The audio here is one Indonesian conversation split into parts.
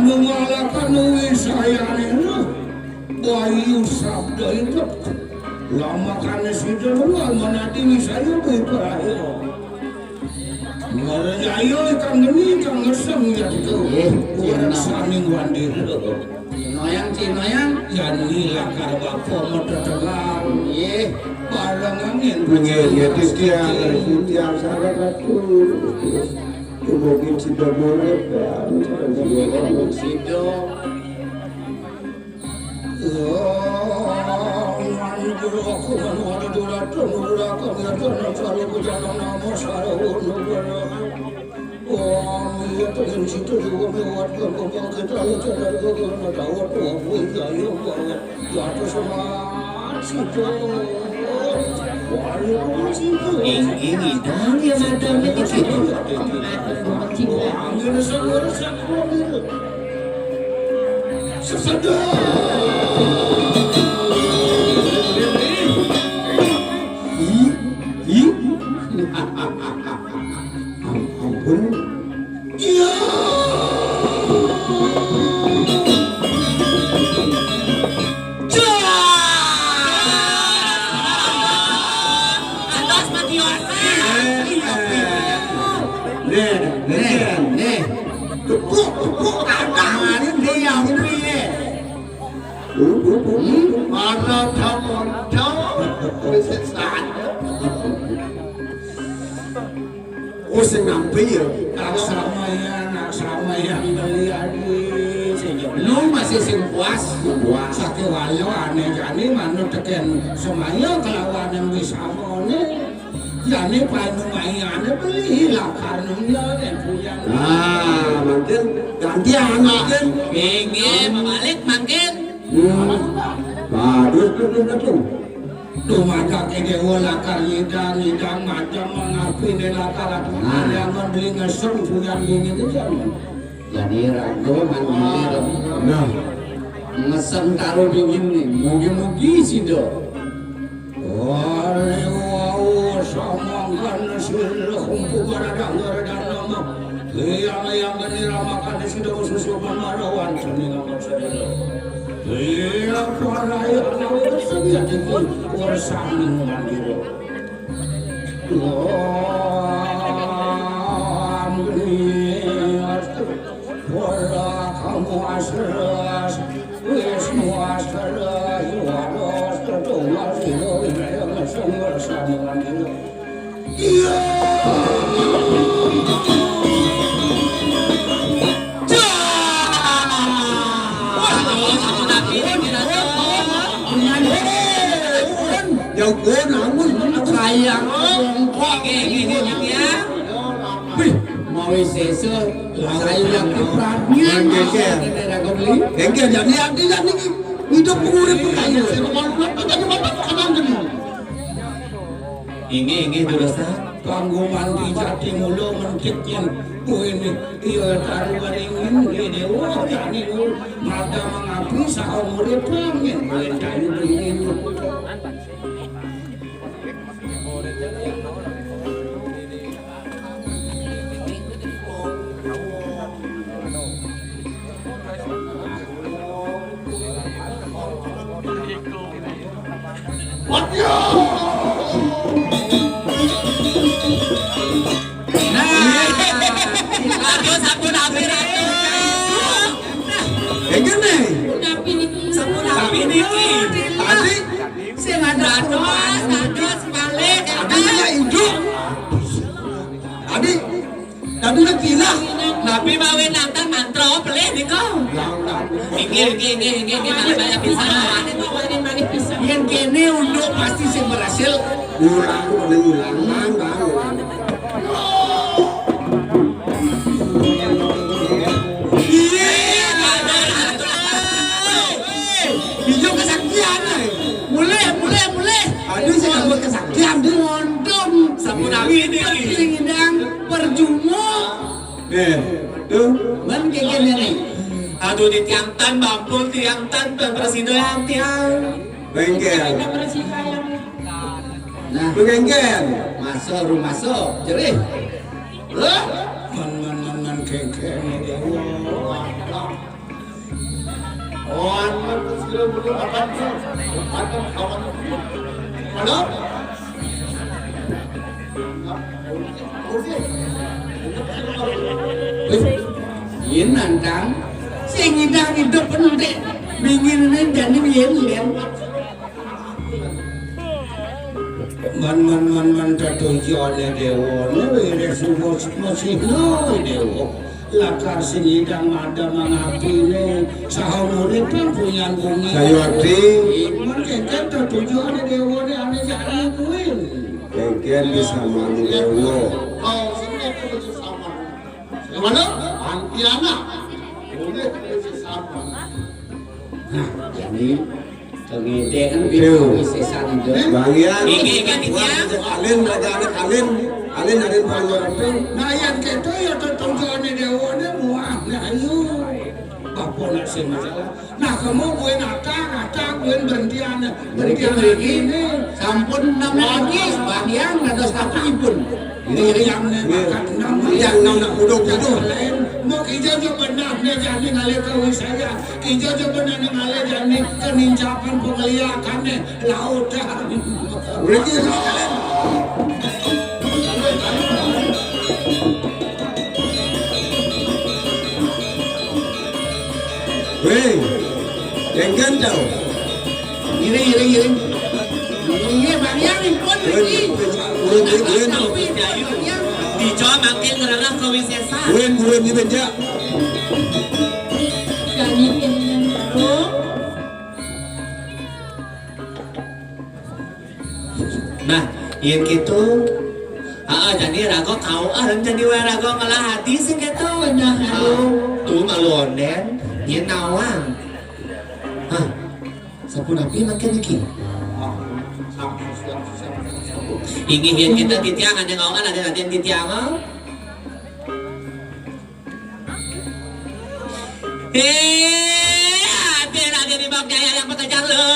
anu ngalakan wisayana bayu sabda itu lama karena sudah luar menati wisaya berperaya ngarajayo ikan geni ikan ngesem ya itu orang saling wandir Cinoyang yang hilakar bapak mototelar barang angin itu tiang sangat ratul mungkin sudah boleh Sido aku mana dura dura kami ada cari berjalan nama sarau iya terus situ juga lewat ke kita ada ke tahu tuh punya yang jatuh sama situ ini dong yang ada di situ. Angin seluruh seluruh sesedar. ampun Iya. oh senampi ya Nak sama yang beli Lu masih sing puas. sakit wayo aneh jani mana teken semaya kelawan yang bisa mone jani panu mayane beli lah karena yang punya mungkin gantian mungkin Pengen balik makin. bagus tuh Tumaga kede wala karyidang idang macam mengapi nela kalat yang membeli ngesem puyan gini itu jangan Jadi ragu mandiri. nah Ngesem taruh dingin nih. Mugi-mugi sih do. wari wau samangkan sir kumpu baradang nama yang gani ramakan di situ susu pemarawan seni nama saudara iya paraya nama sebiak itu warsaning mandiri wala kamu asras wisnu asras walos tertular silo yang sumber saning mandiri iya jago namun Kayak gini ya. wih Mau sesu saya yang kepratnya. engke jadi hidup urip kaya Ini dosa. kanggo mandi jati mulu mentiknya ini iya taruh beringin di dewa jani mata mengapi saumur pangin melencayu dingin Tapi nak gila. Tapi bawa nonton mantra pelih nih kau. Ini banyak bisa. Yang kini untuk pasti sih berhasil. Ulang. nabi ini. Singidang perjumo. Tuh. Man kayak nih. Aduh di tiang tan bampul tiang tan presiden yang tiang. Bengkel. Nah, Bengkel. masuk rumah masuk. Jerih. Man kengkeng ini dewa. Halo? Yin nantang. Singidang hidup penuh deh. Binginnya jadi yin lian. Man tatujuan dewa. Ini semua masih dewa. Lakar singidang ada mengapine sahamuripang punya bumi. Sayuati. Man kengkeng tatujuan dewa ini aneh jadi kuin. Kengkian bisa mandi dewa. Oh, sini aku bisa sama. Gimana? Antiana. Boleh bisa sama. Nah, jadi tengide kan Itu. bisa sanjo. Bagian. Iki tiang. Alin belajar anak alin. Alin pengeluaran. Nah yang kita ya tatujuan dewa ini muah. Nah ayo. Bapak nak sih masalah. Nah kamu gue nata gue berhentian ini. Sampun 6 lagi. Bagian ada satu pun. Ini yang Yang nak uduk. mau kijau sebenarnya jadi ngalir ke wisaya kijau sebenarnya ngalir jadi kenincapan pengeliakannya lautan Berarti Weh, jangan tahu. iri iya bagian pun ini Dijual makin ngerarah ke wisesa. Bulan ini benja. Nah, yang gitu. Jadi rago kau jadi rago ngalah hati sih gitu. Tuh malu onden, yang nawang. Sapu napi makin lagi. Ingin kita di tiang ada ngau ada latihan di tiang. Ada di bawah jaya yang pekerjaan lo.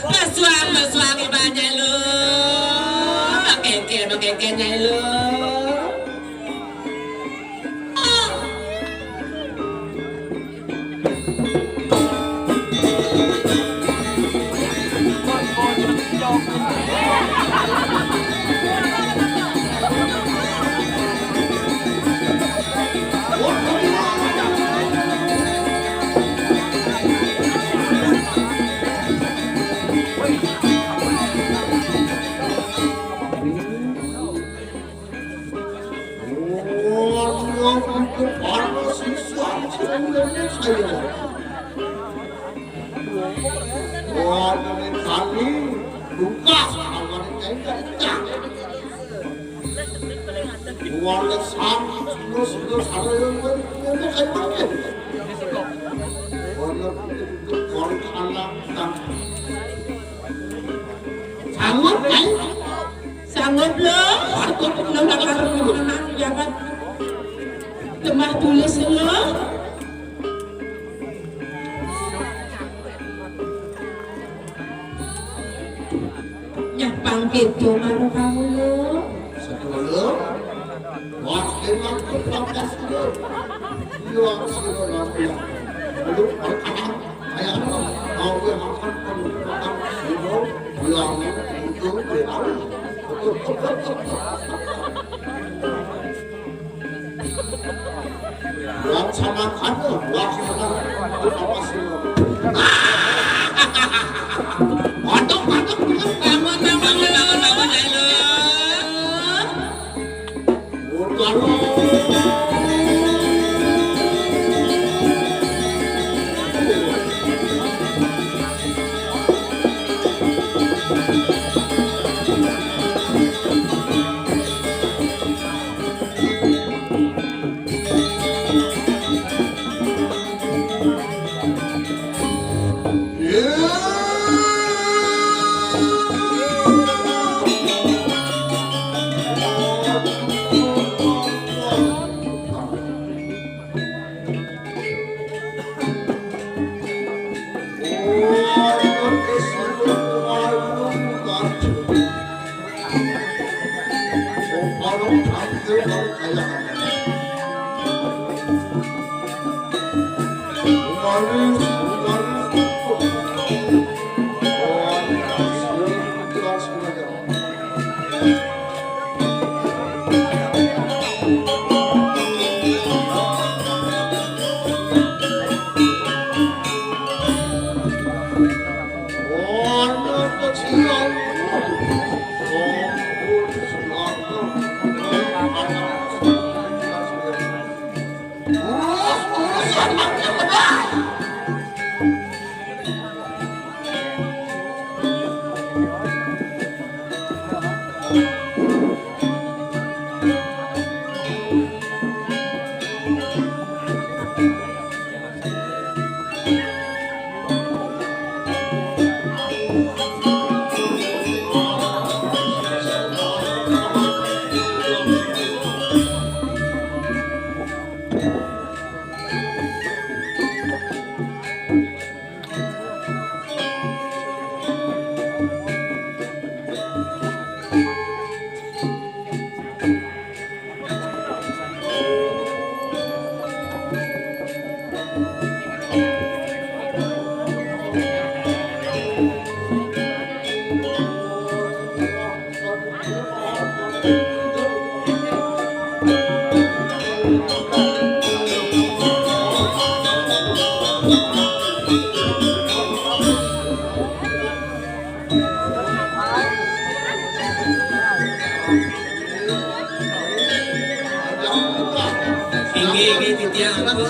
Bersuang ibadah lo. Makin jaya lo. Sanggup lo, aku nomor karena jabat tempat tulis lo. Nyapang gitu maru kamu lo. Satu lo. Waktu waktu papas lo. Yo siro lagi. Lalu ayah mau gue makan makan siro bilang itu berapa? Laksanakan papas lo. Mantap Bangun jaya lo. Tinggi titiang aku.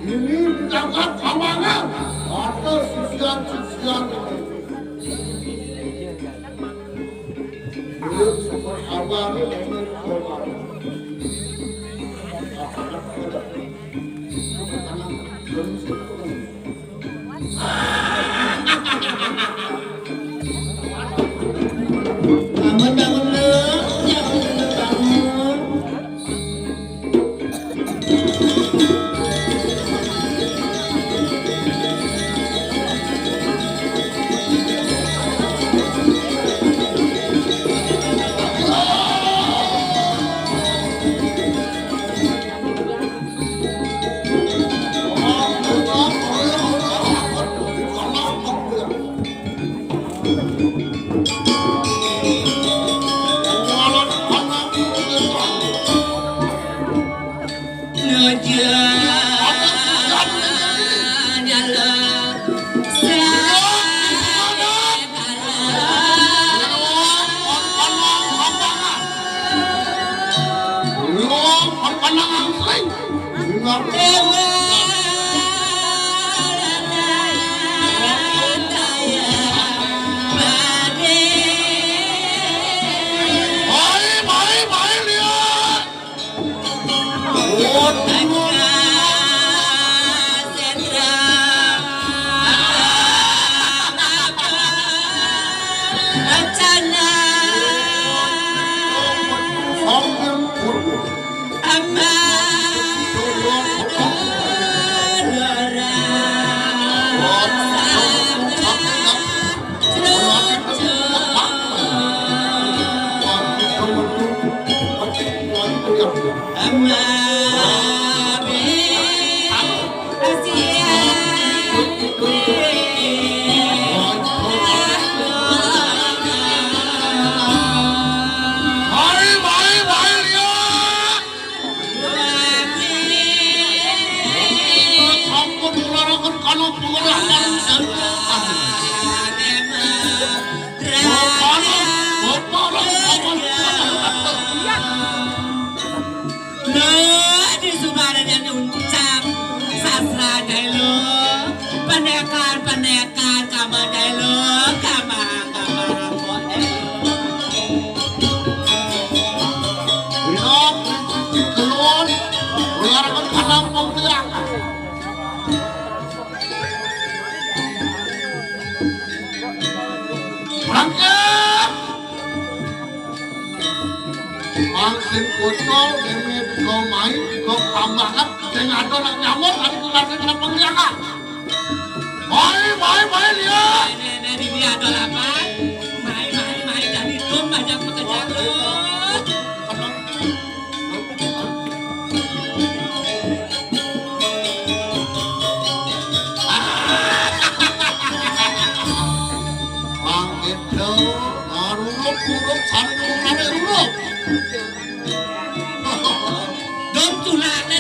Ini ditangkap kawangan ada sisian-sisian belum seperti abang ini korban. Bangun bangun lu, jangan dulu bangun. Angin kosong, ini kau main, kau tambahan, dengan ada nak nyamuk, ada kelasnya kena penglihakan. Mai, lihat. Dari dia ada apa? Mai, dari dom aja pekerjaan lu. Angin jauh, ruruk, cari ruruk. Dom tulangnya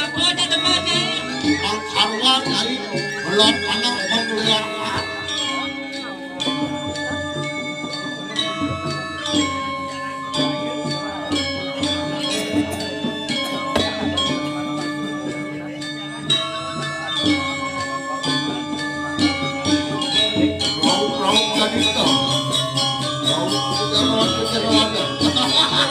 apa aja depannya? Ang karuan dari belum anak penglihakan. jadi itu. Kejaran.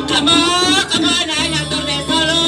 Kamu na yang tulis solo.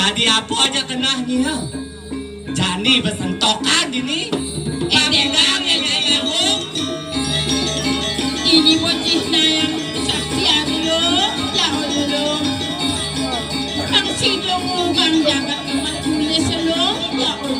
Jadi apa aja kenahnya? Jani bersentokan ini. Dendang ya Ini bocah yang saksian lo, jauh lo. Ang sidong ugang jagat naman tulis lo, jauh.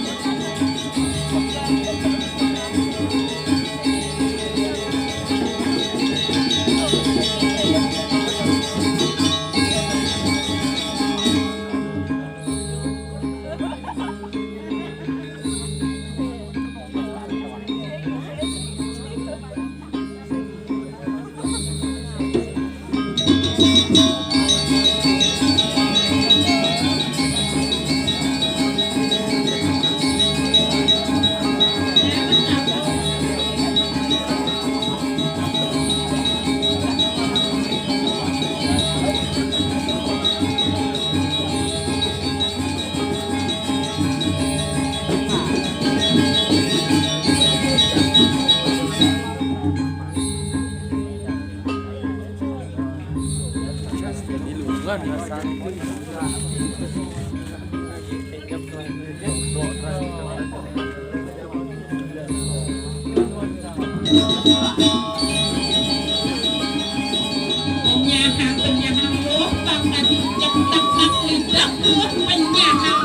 Penyahan lo, bang tadi cetak nak lidah lo, penyahan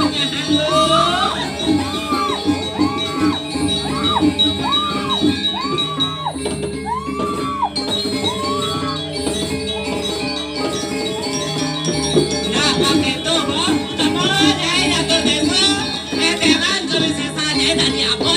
lo. Nah, pakai itu, Bos. Kamu ada yang tulis itu. Jangan tulis sisanya dari apa?